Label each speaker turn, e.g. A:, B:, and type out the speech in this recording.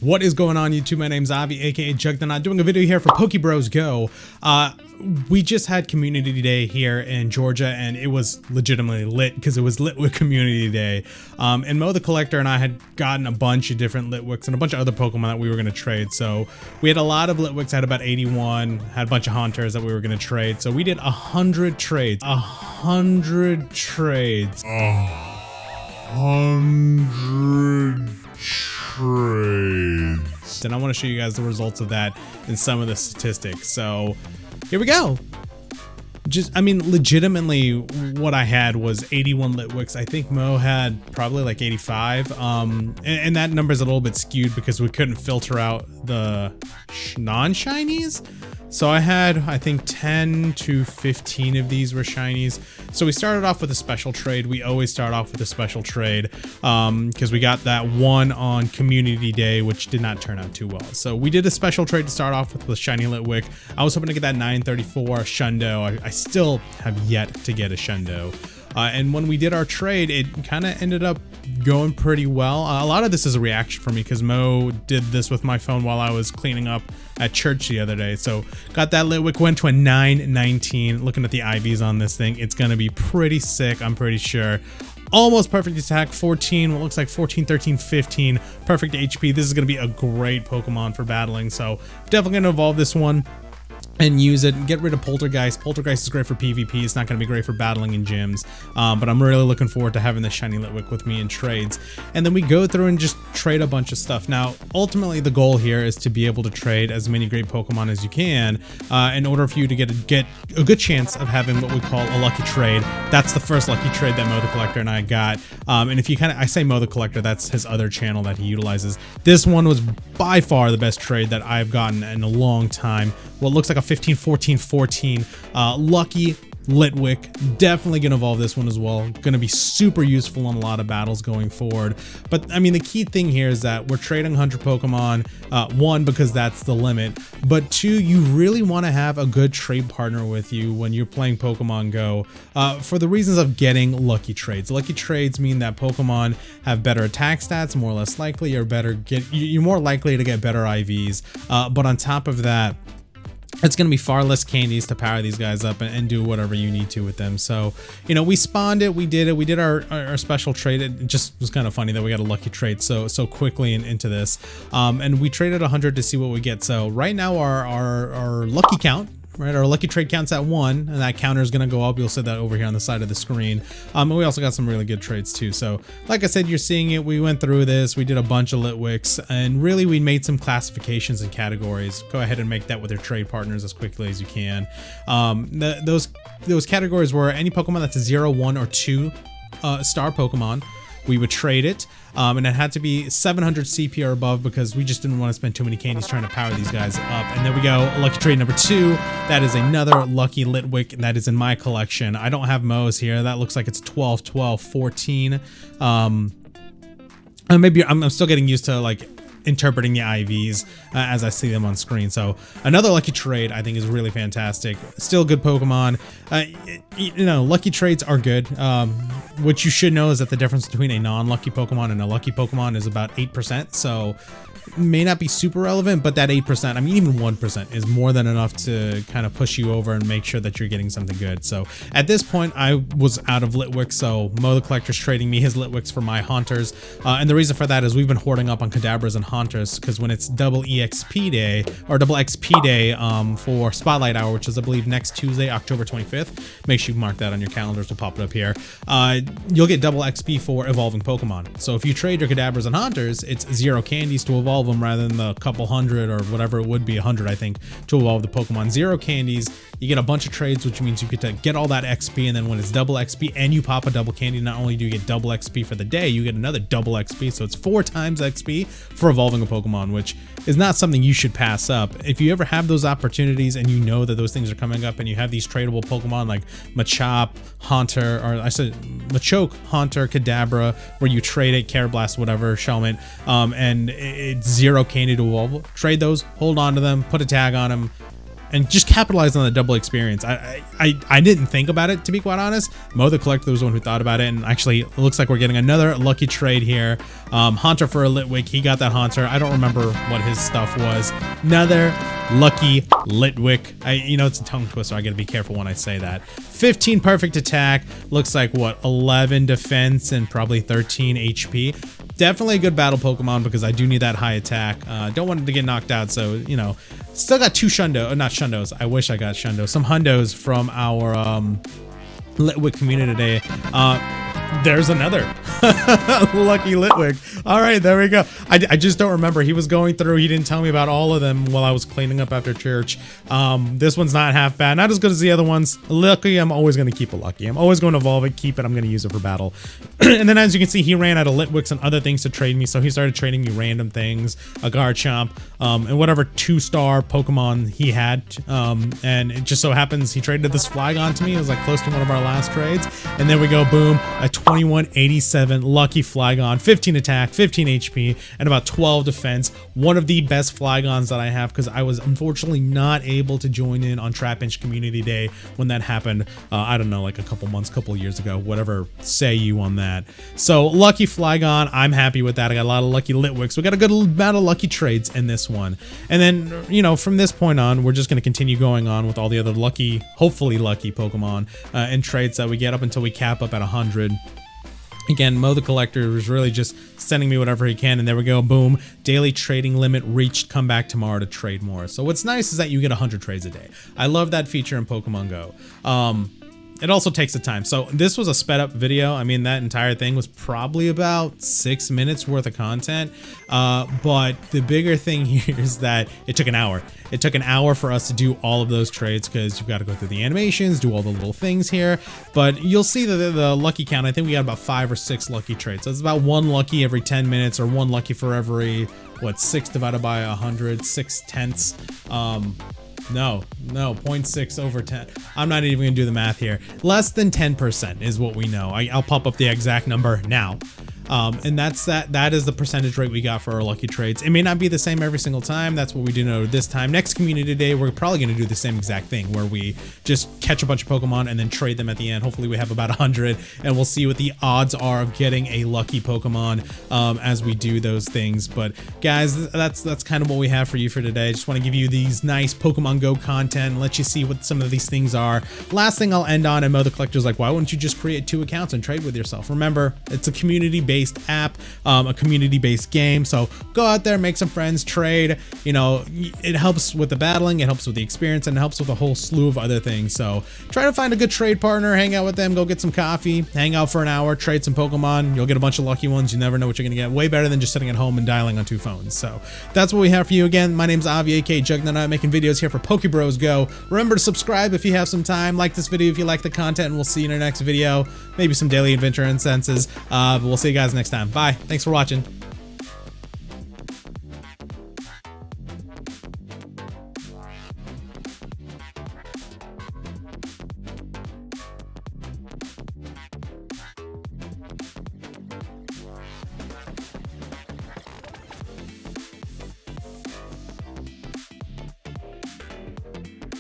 A: What is going on, YouTube? My name's Avi, aka Juggernaut, doing a video here for Pokebros Go. We just had Community Day here in Georgia, and it was legitimately lit because it was Litwick Community Day. And Mo the Collector and I had gotten a bunch of different Litwicks and a bunch of other Pokemon that we were going to trade. So we had a lot of Litwicks, had about 81, had a bunch of Hunters that we were going to trade. So we did 100 trades. 100 trades. 100 trades. And I want to show you guys the results of that and some of the statistics. So here we go. I mean, legitimately what I had was 81 Litwicks. I think Mo had probably like 85. And that number is a little bit skewed because we couldn't filter out the non-shinies. So I had, I think, 10 to 15 of these were shinies. So we started off with a special trade. We always start off with a special trade because we got that one on Community Day, which did not turn out too well. So we did a special trade to start off with shiny Litwick. I was hoping to get that 934 Shundo. I still have yet to get a Shundo. And when we did our trade, it kind of ended up going pretty well. A lot of this is a reaction for me because Mo did this with my phone while I was cleaning up at church the other day. So got that Litwick, went to a 919. Looking at the IVs on this thing, it's going to be pretty sick, I'm pretty sure. Almost perfect attack, 14, what looks like 14, 13, 15. Perfect HP. This is going to be a great Pokemon for battling. So definitely going to evolve this one and use it and get rid of Poltergeist. Poltergeist is great for PvP. It's not going to be great for battling in gyms, but I'm really looking forward to having the shiny Litwick with me in trades. And then we go through and just trade a bunch of stuff. Now, ultimately, the goal here is to be able to trade as many great Pokemon as you can in order for you to get a good chance of having what we call a lucky trade. That's the first lucky trade that Mo the Collector and I got. And if you I say Mo the Collector, that's his other channel that he utilizes. This one was by far the best trade that I've gotten in a long time. What looks like a 15, 14, 14 lucky Litwick. Definitely gonna evolve this one as well. Gonna be super useful in a lot of battles going forward. But I mean, the key thing here is that we're trading 100 Pokemon. One, because that's the limit, but two, you really want to have a good trade partner with you when you're playing Pokemon Go for the reasons of getting lucky trades. Lucky trades mean that Pokemon have better attack stats, more or less likely, you're more likely to get better IVs. But on top of that, it's going to be far less candies to power these guys up and do whatever you need to with them. So, you know, we spawned it, we did it, we did our special trade. It just was kind of funny that we got a lucky trade so quickly into this. And we traded 100 to see what we get. So right now our lucky count, right, our lucky trade counts at 1, and that counter is going to go up. You'll see that over here on the side of the screen. And we also got some really good trades too. So like I said, you're seeing it. We went through this, we did a bunch of Litwicks, and really we made some classifications and categories. Go ahead and make that with your trade partners as quickly as you can. Those categories were any Pokemon that's a 0, 1, or 2 star Pokemon. We would trade it, and it had to be 700 CP or above because we just didn't want to spend too many candies trying to power these guys up. And there we go, lucky trade number 2. That is another lucky Litwick that is in my collection. I don't have Mo's here. That looks like it's 12, 12, 14. Maybe I'm still getting used to like interpreting the IVs as I see them on screen. So another lucky trade I think is really fantastic. Still good Pokemon. You know, lucky trades are good. What you should know is that the difference between a non-lucky Pokemon and a lucky Pokemon is about 8%. So may not be super relevant, but that 8%, I mean, even 1% is more than enough to kind of push you over and make sure that you're getting something good. So at this point, I was out of Litwicks, so Mo the Collector's trading me his Litwicks for my Hunters. And the reason for that is we've been hoarding up on Kadabras and Hunters because when it's double EXP day, or double XP day for Spotlight Hour, which is, I believe, next Tuesday, October 25th, make sure you mark that on your calendars to pop it up here. You'll get double XP for evolving Pokemon. So if you trade your Kadabras and Hunters, it's 0 candies to evolve them rather than the couple hundred or whatever it would be, 100 I think, to evolve the Pokemon. 0 candies, you get a bunch of trades, which means you get to get all that XP, and then when it's double XP and you pop a double candy, not only do you get double XP for the day, you get another double XP, so it's 4 times XP for evolving a Pokemon, which is not something you should pass up. If you ever have those opportunities and you know that those things are coming up and you have these tradable Pokemon like Machop, Haunter, or I said Machoke, Haunter, Kadabra, where you trade it, Carablast, whatever, Shelmet, and it's 0 candy to evolve, trade those, hold on to them, put a tag on them, and just capitalize on the double experience. I didn't think about it, to be quite honest. Mo the Collector was the one who thought about it, and actually it looks like we're getting another lucky trade here. Haunter for a Litwick. He got that Haunter. I don't remember what his stuff was. Another lucky Litwick. You know, it's a tongue twister. I gotta be careful when I say that. 15 perfect attack. Looks like what, 11 defense and probably 13 HP. Definitely a good battle Pokemon because I do need that high attack. Don't want it to get knocked out, so, you know, still got 2 Shundo, not Shundos. I wish I got Shundo. Some Hundos from our Litwick community today. There's another lucky Litwick. All right, there we go. I just don't remember. He was going through. He didn't tell me about all of them while I was cleaning up after church. This one's not half bad. Not as good as the other ones. Lucky, I'm always going to keep a lucky. I'm always going to evolve it, keep it. I'm going to use it for battle. And then as you can see, he ran out of Litwicks and other things to trade me. So he started trading me random things, a Garchomp, and whatever 2-star Pokemon he had. And it just so happens he traded this Flygon to me. It was like close to one of our last trades. And then we go, boom, a 2187 lucky Flygon, 15 attack, 15 HP, and about 12 defense. One of the best Flygons that I have because I was unfortunately not able to join in on Trapinch Community Day when that happened. I don't know, like a couple years ago, whatever say you on that. So lucky Flygon, I'm happy with that. I got a lot of lucky Litwicks. We got a good amount of lucky trades in this one. And then, you know, from this point on, we're just going to continue going on with all the other lucky, hopefully lucky Pokemon and trades that we get up until we cap up at 100. Again, Mo the Collector was really just sending me whatever he can, and there we go, boom. Daily trading limit reached, come back tomorrow to trade more. So what's nice is that you get 100 trades a day. I love that feature in Pokemon Go. It also takes the time. So this was a sped up video. I mean, that entire thing was probably about 6 minutes worth of content. But the bigger thing here is that it took an hour. It took an hour for us to do all of those trades because you've got to go through the animations, do all the little things here. But you'll see the lucky count. I think we got about 5 or 6 lucky trades. So it's about 1 lucky every 10 minutes or 1 lucky for every, what, 6 divided by 100, 6/10. No, 0.6 over 10. I'm not even gonna do the math here. Less than 10% is what we know. I'll pop up the exact number now. And that is the percentage rate we got for our lucky trades. It may not be the same every single time. That's what we do know this time. Next community day, we're probably going to do the same exact thing where we just catch a bunch of Pokemon and then trade them at the end. Hopefully we have about 100 and we'll see what the odds are of getting a lucky Pokemon as we do those things. But guys, that's kind of what we have for you for today. I just want to give you these nice Pokemon Go content and let you see what some of these things are. Last thing I'll end on, and Mo the Collector's like, why wouldn't you just create 2 accounts and trade with yourself? Remember, it's a community-based app, a community-based game, so go out there, make some friends, trade. You know, it helps with the battling, it helps with the experience, and it helps with a whole slew of other things. So try to find a good trade partner, hang out with them, go get some coffee, hang out for an hour, trade some Pokemon. You'll get a bunch of lucky ones. You never know what you're gonna get. Way better than just sitting at home and dialing on 2 phones. So that's what we have for you. Again, my name's Avi, aka Juggernaut, making videos here for Pokebros Go. Remember to subscribe if you have some time, like this video if you like the content, and we'll see you in our next video. Maybe some daily adventure incenses, but we'll see you guys next time. Bye. Thanks for watching.